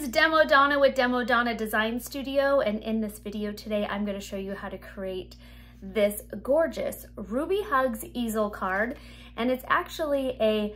is Demo Donna with Demo Donna Design Studio, and in this video today I'm going to show you how to create this gorgeous Ruby Hugs easel card. And it's actually a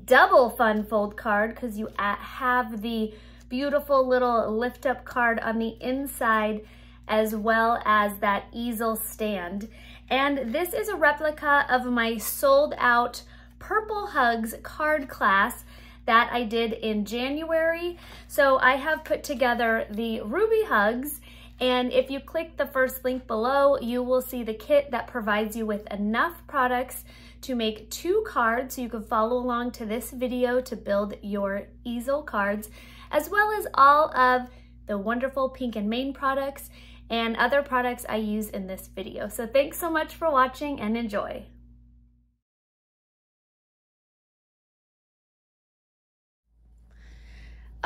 double fun fold card because you have the beautiful little lift up card on the inside as well as that easel stand. And this is a replica of my sold out Purple Hugs card class that I did in January. So I have put together the Ruby Hugs, and if you click the first link below, you will see the kit that provides you with enough products to make 2 cards so you can follow along to this video to build your easel cards, as well as all of the wonderful Pink and Mane products and other products I use in this video. So thanks so much for watching and enjoy.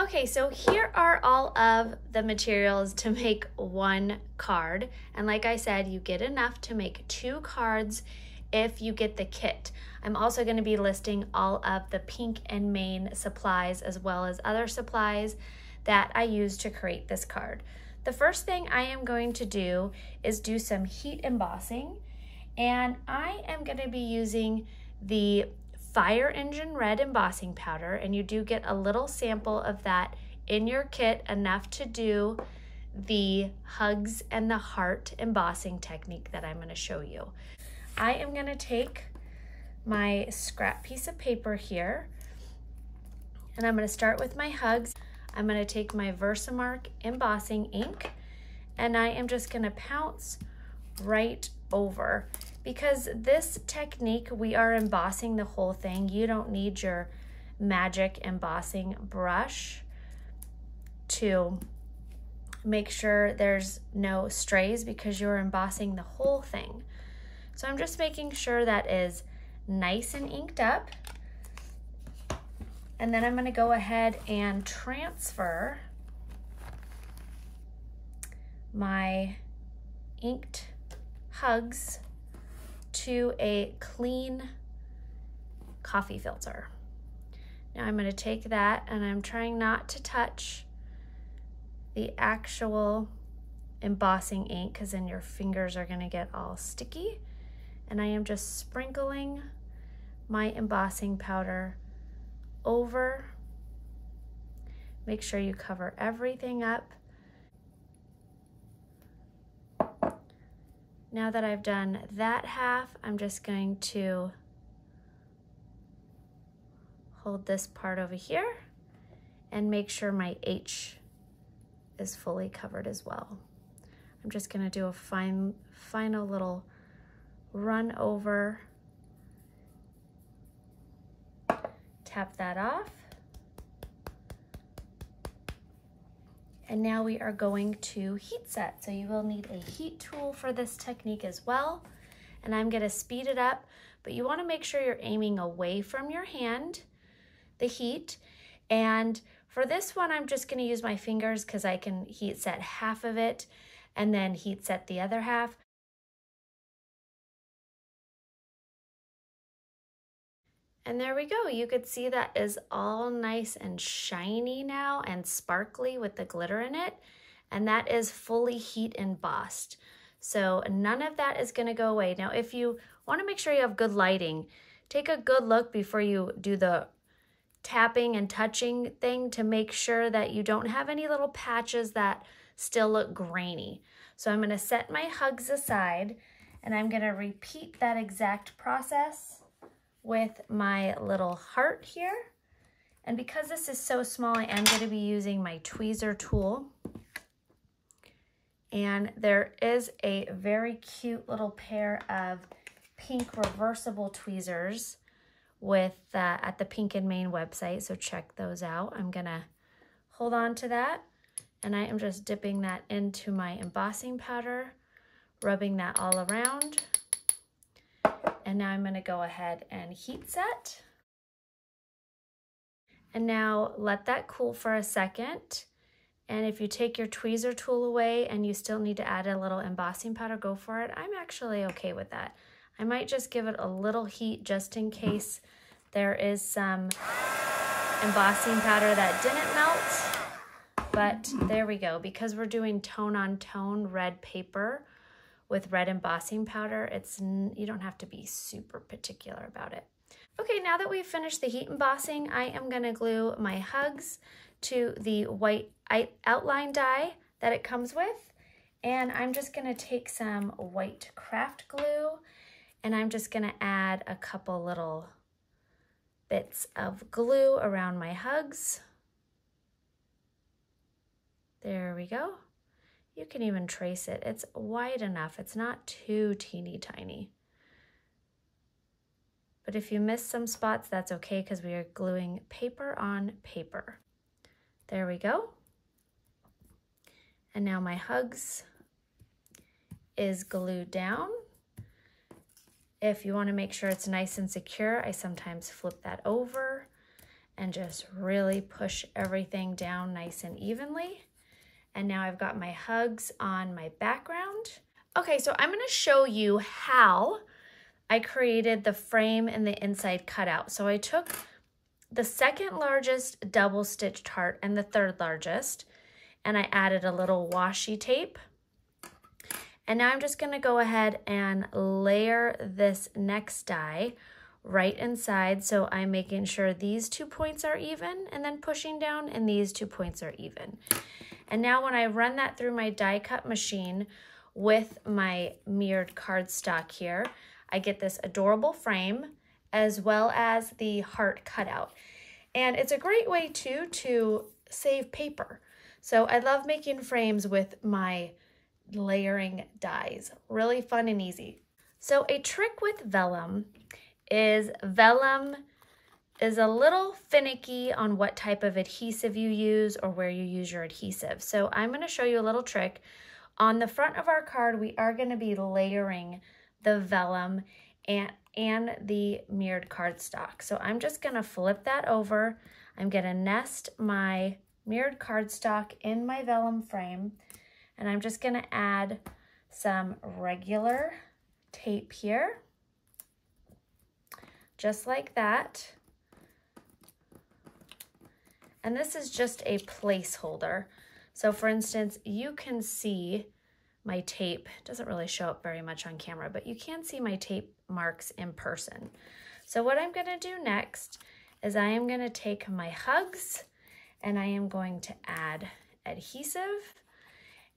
Okay, so here are all of the materials to make 1 card. And like I said, you get enough to make 2 cards if you get the kit. I'm also going to be listing all of the Pink and Mane supplies as well as other supplies that I use to create this card. The first thing I am going to do is do some heat embossing, and I am going to be using the Engine Red Embossing powder, and you do get a little sample of that in your kit, enough to do the hugs and the heart embossing technique that I'm going to show you. I am going to take my scrap piece of paper here, and I'm going to start with my hugs. I'm going to take my VersaMark Embossing ink, and I am just going to pounce right over. Because this technique, we are embossing the whole thing. You don't need your magic embossing brush to make sure there's no strays because you're embossing the whole thing. So I'm just making sure that is nice and inked up. And then I'm going to go ahead and transfer my inked hugs to a clean coffee filter. Now I'm going to take that, and I'm trying not to touch the actual embossing ink because then your fingers are going to get all sticky. And I am just sprinkling my embossing powder over. Make sure you cover everything up. Now that I've done that half, I'm just going to hold this part over here and make sure my H is fully covered as well. I'm just going to do a final little run over, tap that off. And now we are going to heat set. So you will need a heat tool for this technique as well. And I'm gonna speed it up, but you wanna make sure you're aiming away from your hand, the heat. And for this one, I'm just gonna use my fingers because I can heat set half of it and then heat set the other half. And there we go. You could see that is all nice and shiny now and sparkly with the glitter in it. And that is fully heat embossed. So none of that is going to go away. Now, if you want to make sure you have good lighting, take a good look before you do the tapping and touching thing to make sure that you don't have any little patches that still look grainy. So I'm going to set my hugs aside, and I'm going to repeat that exact process with my little heart here. And because this is so small, I am going to be using my tweezer tool. And there is a very cute little pair of pink reversible tweezers with at the Pink and Mane website, so check those out. I'm going to hold on to that, and I am just dipping that into my embossing powder, rubbing that all around. And now I'm going to go ahead and heat set. And now let that cool for a second. And if you take your tweezer tool away and you still need to add a little embossing powder, go for it. I'm actually okay with that. I might just give it a little heat just in case there is some embossing powder that didn't melt. but there we go. Because we're doing tone on tone red paper with red embossing powder, you don't have to be super particular about it. Okay, now that we've finished the heat embossing, I am gonna glue my hugs to the white outline die that it comes with. And I'm just gonna take some white craft glue and I'm just gonna add a couple little bits of glue around my hugs. There we go. You can even trace it. It's wide enough. It's not too teeny tiny. But if you miss some spots, that's okay because we are gluing paper on paper. There we go. And now my hugs is glued down. If you want to make sure it's nice and secure, I sometimes flip that over and just really push everything down nice and evenly. And now I've got my hugs on my background. Okay, so I'm going to show you how I created the frame and the inside cutout. So I took the second largest double stitched heart and the third largest, and I added a little washi tape. And now I'm just going to go ahead and layer this next die right inside. So I'm making sure these 2 points are even and then pushing down, and these 2 points are even. And now when I run that through my die cut machine with my mirrored cardstock here, I get this adorable frame as well as the heart cutout. And it's a great way too to save paper. So I love making frames with my layering dies. Really fun and easy. So a trick with vellum is a little finicky on what type of adhesive you use or where you use your adhesive. So I'm going to show you a little trick. On the front of our card, we are going to be layering the vellum and the mirrored cardstock. So I'm just going to flip that over. I'm going to nest my mirrored cardstock in my vellum frame, and I'm just going to add some regular tape here, just like that. And this is just a placeholder. So for instance, you can see my tape. It doesn't really show up very much on camera, but you can see my tape marks in person. So what I'm gonna do next is I am gonna take my hugs and I am going to add adhesive.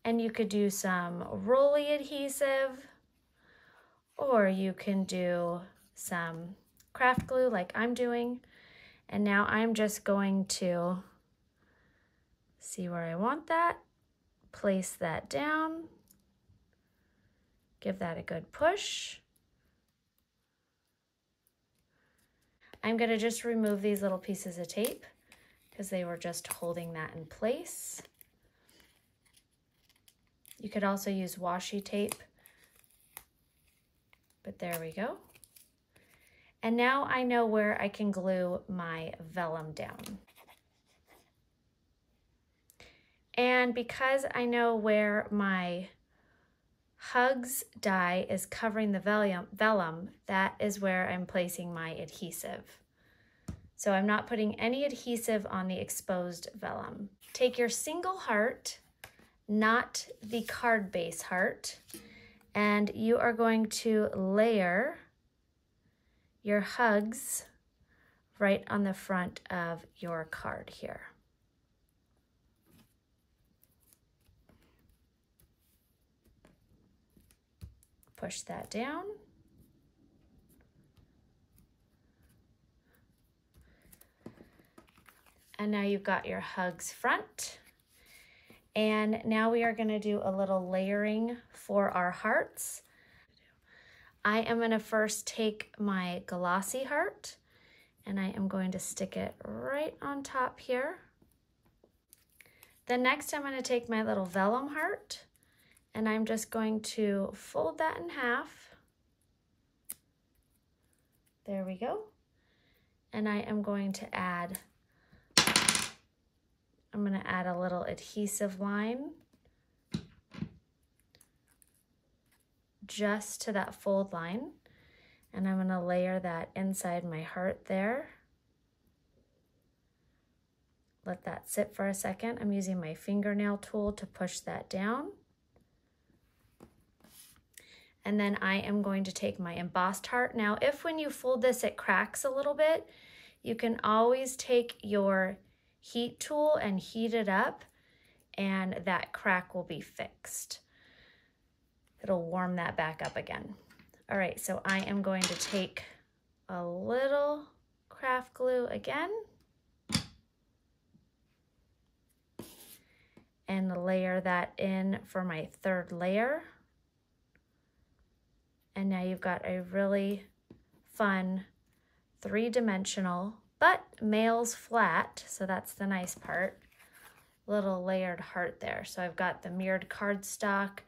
And you could do some rolly adhesive, or you can do some craft glue like I'm doing. And now I'm just going to see where I want that, place that down, give that a good push. I'm going to just remove these little pieces of tape because they were just holding that in place. You could also use washi tape, but there we go. And now I know where I can glue my vellum down. And because I know where my hugs die is covering the vellum, that is where I'm placing my adhesive. So I'm not putting any adhesive on the exposed vellum. Take your single heart, not the card base heart, and you are going to layer your hugs right on the front of your card here. Push that down. And now you've got your hugs front. And now we are going to do a little layering for our hearts. I am going to first take my glossy heart and I am going to stick it right on top here. Then next I'm going to take my little vellum heart and I'm just going to fold that in half. There we go. And I am going to add, I'm going to add a little adhesive line just to that fold line, and I'm going to layer that inside my heart there. let that sit for a second. I'm using my fingernail tool to push that down. And then I am going to take my embossed heart. Now, if when you fold this, it cracks a little bit, you can always take your heat tool and heat it up, and that crack will be fixed. It'll warm that back up again. All right, so I am going to take a little craft glue again and layer that in for my third layer. And now you've got a really fun three-dimensional, but male's flat, so that's the nice part, little layered heart there. So I've got the mirrored cardstock,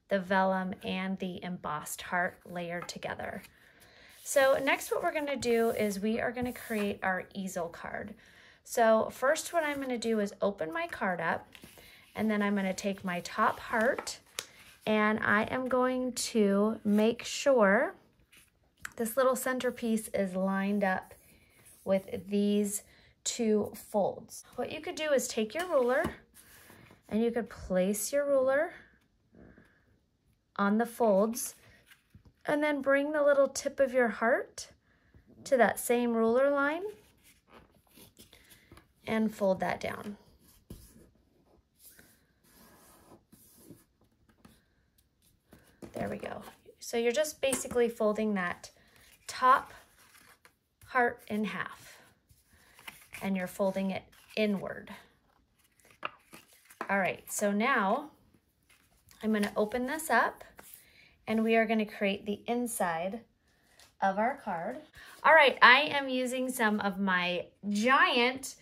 the vellum, and the embossed heart layered together. So next what we're gonna do is we are gonna create our easel card. So first what I'm gonna do is open my card up, and then I'm gonna take my top heart, and I am going to make sure this little centerpiece is lined up with these two folds. What you could do is take your ruler, and you could place your ruler on the folds, and then bring the little tip of your heart to that same ruler line and fold that down. There we go. So you're just basically folding that top heart in half, and you're folding it inward. All right, so now I'm going to open this up, and we are going to create the inside of our card. All right, I am using some of my giant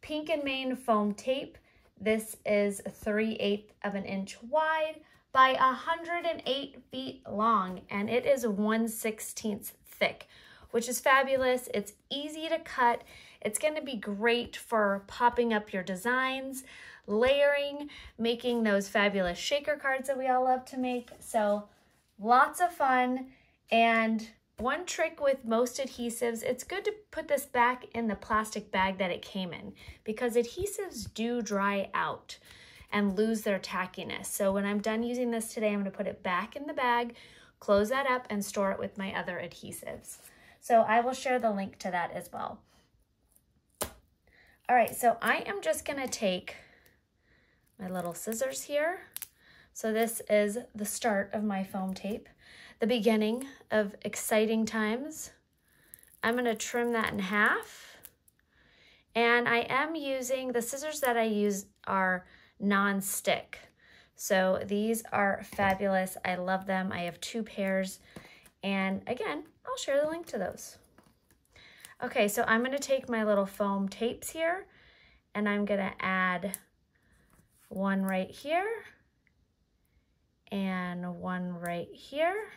Pink and Main foam tape. This is 3/8 of an inch wide by 108 feet long, and it is 1/16 thick, which is fabulous. It's easy to cut. It's going to be great for popping up your designs, layering, making those fabulous shaker cards that we all love to make. So lots of fun. And one trick with most adhesives, it's good to put this back in the plastic bag that it came in, because adhesives do dry out and lose their tackiness. So when I'm done using this today, I'm going to put it back in the bag, close that up, and store it with my other adhesives. So I will share the link to that as well. All right, so I am just going to take my little scissors here. So this is the start of my foam tape, the beginning of exciting times. I'm going to trim that in half, and I am using, the scissors that I use are non-stick. So these are fabulous. I love them. I have 2 pairs, and again, I'll share the link to those. Okay, so I'm going to take my little foam tapes here, and I'm going to add one right here and one right here.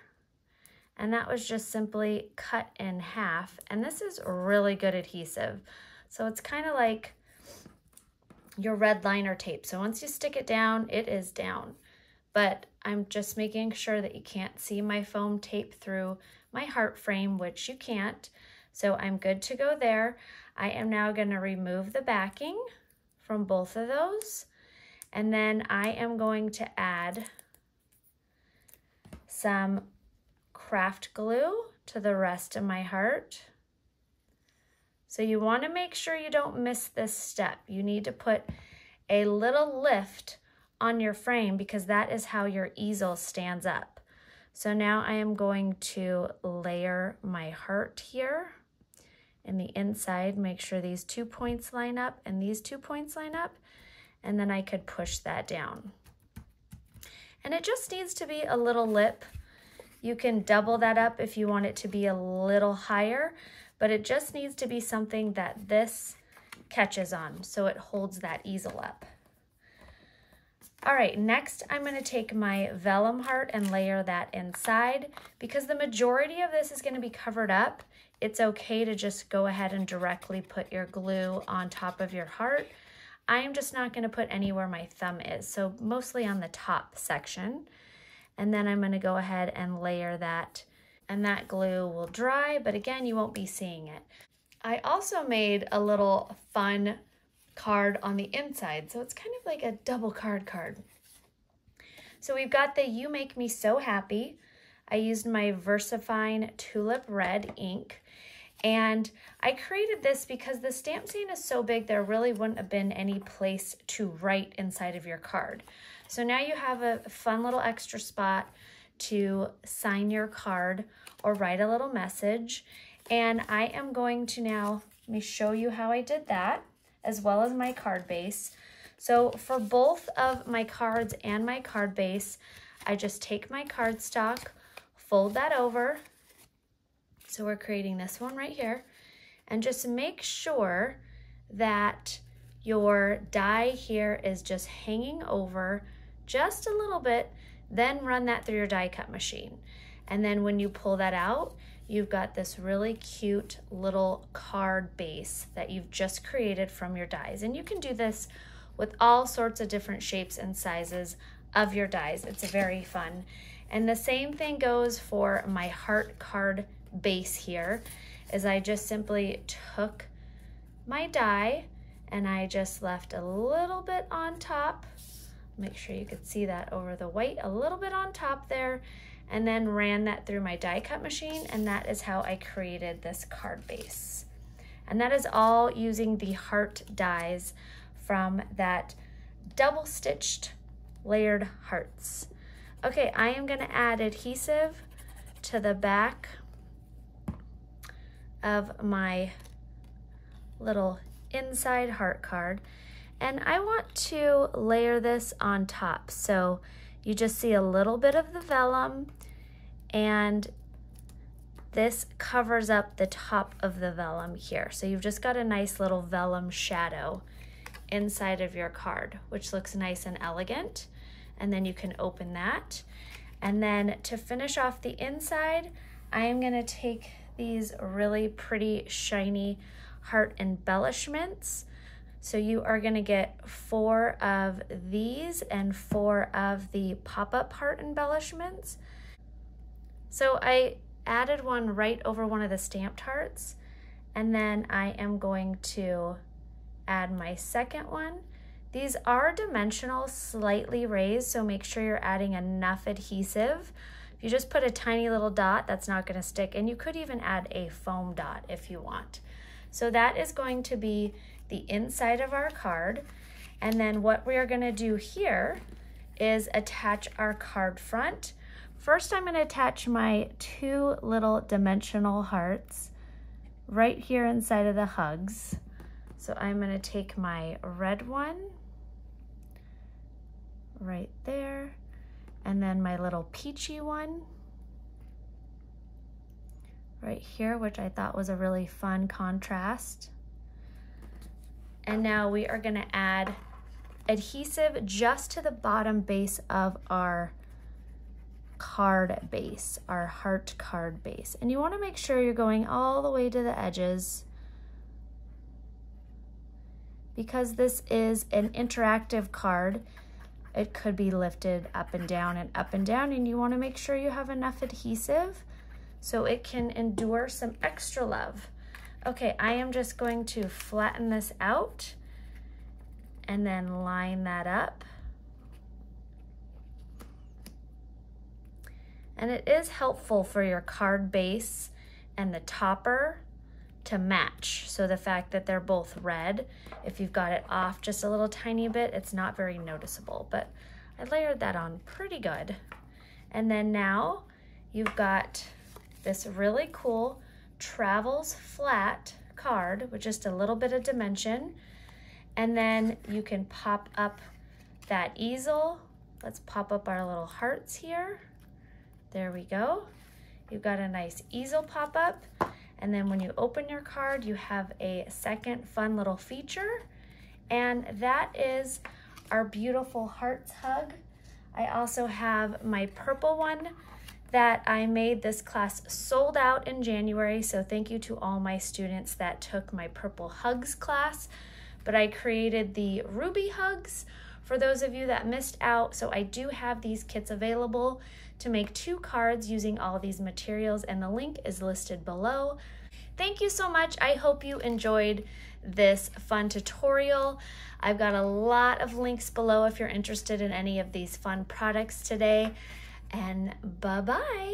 And that was just simply cut in half. And this is really good adhesive. So it's kind of like your red liner tape. So once you stick it down, it is down. But I'm just making sure that you can't see my foam tape through my heart frame, which you can't. So I'm good to go there. I am now going to remove the backing from both of those. And then I am going to add some craft glue to the rest of my heart. So you want to make sure you don't miss this step. You need to put a little lift on your frame, because that is how your easel stands up. So now I am going to layer my heart here in the inside, make sure these 2 points line up and these 2 points line up, and then I could push that down. And it just needs to be a little lip. You can double that up if you want it to be a little higher, but it just needs to be something that this catches on so it holds that easel up. All right, next I'm going to take my vellum heart and layer that inside. Because the majority of this is going to be covered up, it's okay to just go ahead and directly put your glue on top of your heart. I am just not going to put anywhere my thumb is, so mostly on the top section. And then I'm going to go ahead and layer that, and that glue will dry, but again, you won't be seeing it. I also made a little fun card on the inside. So it's kind of like a double card. So we've got the You Make Me So Happy. I used my VersaFine Tulip Red ink. And I created this because the stamp scene is so big, there really wouldn't have been any place to write inside of your card. So now you have a fun little extra spot to sign your card or write a little message. And I am going to now, let me show you how I did that, as well as my card base. So for both of my cards and my card base, I just take my cardstock, fold that over. So we're creating this one right here, and just make sure that your die here is just hanging over just a little bit, then run that through your die cut machine. And then when you pull that out, you've got this really cute little card base that you've just created from your dies. And you can do this with all sorts of different shapes and sizes of your dies. It's very fun. And the same thing goes for my heart card base here, is I just simply took my die and I just left a little bit on top. Make sure you could see that over the white, a little bit on top there, and then ran that through my die cut machine, and that is how I created this card base. And that is all using the heart dies from that double stitched layered hearts. Okay, I am gonna add adhesive to the back of my little inside heart card, and I want to layer this on top. So you just see a little bit of the vellum, and this covers up the top of the vellum here. So you've just got a nice little vellum shadow inside of your card, which looks nice and elegant. And then you can open that. And then to finish off the inside, I am gonna take these really pretty shiny heart embellishments. So you are gonna get 4 of these and 4 of the pop-up heart embellishments. So I added one right over one of the stamped hearts, and then I am going to add my second one. These are dimensional, slightly raised, so make sure you're adding enough adhesive. If you just put a tiny little dot, that's not gonna stick, and you could even add a foam dot if you want. So that is going to be the inside of our card. And then what we are gonna do here is attach our card front. First, I'm gonna attach my 2 little dimensional hearts right here inside of the hugs. So I'm gonna take my red one right there, and then my little peachy one right here, which I thought was a really fun contrast. And now we are gonna add adhesive just to the bottom base of our card base, our heart card base. And you wanna make sure you're going all the way to the edges, because this is an interactive card. It could be lifted up and down and up and down, and you wanna make sure you have enough adhesive so it can endure some extra love. Okay, I am just going to flatten this out and then line that up. And it is helpful for your card base and the topper to match. So the fact that they're both red, if you've got it off just a little tiny bit, it's not very noticeable, but I layered that on pretty good. And then now you've got this really cool travels flat card with just a little bit of dimension. And then you can pop up that easel. Let's pop up our little hearts here. There we go. You've got a nice easel pop up. And then when you open your card, you have a second fun little feature. And that is our beautiful hearts hug. I also have my purple one that I made. This class sold out in January, so thank you to all my students that took my purple hugs class. But I created the ruby hugs for those of you that missed out. So I do have these kits available to make 2 cards using all these materials, and the link is listed below. thank you so much. I hope you enjoyed this fun tutorial. I've got a lot of links below if you're interested in any of these fun products today. And bye-bye.